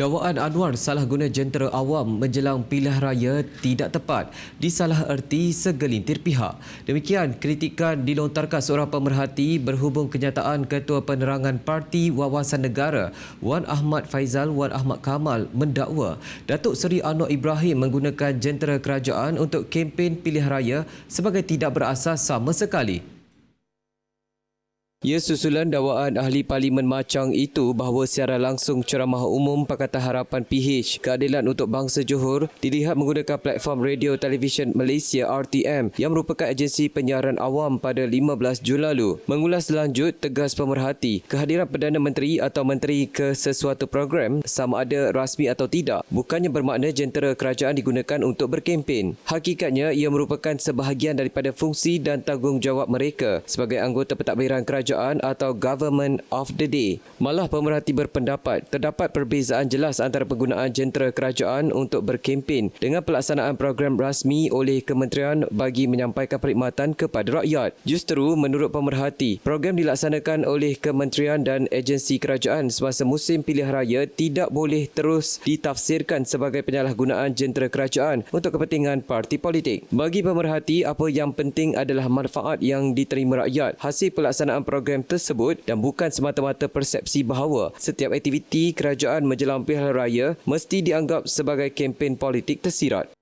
Dakwaan Anwar salah guna jentera awam menjelang pilihan raya tidak tepat disalaherti segelintir pihak. Demikian kritikan dilontarkan seorang pemerhati berhubung kenyataan Ketua Penerangan Parti Wawasan Negara Wan Ahmad Faizal Wan Ahmad Kamal mendakwa Datuk Seri Anwar Ibrahim menggunakan jentera kerajaan untuk kempen pilihan raya sebagai tidak berasas sama sekali. Ia susulan dakwaan ahli Parlimen Machang itu bahawa siaran langsung ceramah umum Pakatan Harapan PH Keadilan untuk Bangsa Johor dilihat menggunakan platform Radio Televisyen Malaysia RTM yang merupakan agensi penyiaran awam pada 15 Jun lalu. Mengulas lanjut, tegas pemerhati, kehadiran Perdana Menteri atau Menteri ke sesuatu program sama ada rasmi atau tidak bukannya bermakna jentera kerajaan digunakan untuk berkempen. Hakikatnya ia merupakan sebahagian daripada fungsi dan tanggungjawab mereka sebagai anggota pentadbiran kerajaan atau Government of the Day. Malah pemerhati berpendapat terdapat perbezaan jelas antara penggunaan jentera kerajaan untuk berkempen dengan pelaksanaan program rasmi oleh kementerian bagi menyampaikan perkhidmatan kepada rakyat. Justru menurut pemerhati, program dilaksanakan oleh kementerian dan agensi kerajaan semasa musim pilihan raya tidak boleh terus ditafsirkan sebagai penyalahgunaan jentera kerajaan untuk kepentingan parti politik. Bagi pemerhati, apa yang penting adalah manfaat yang diterima rakyat hasil pelaksanaan program tersebut dan bukan semata-mata persepsi bahawa setiap aktiviti kerajaan menjelang pilihan raya mesti dianggap sebagai kempen politik tersirat.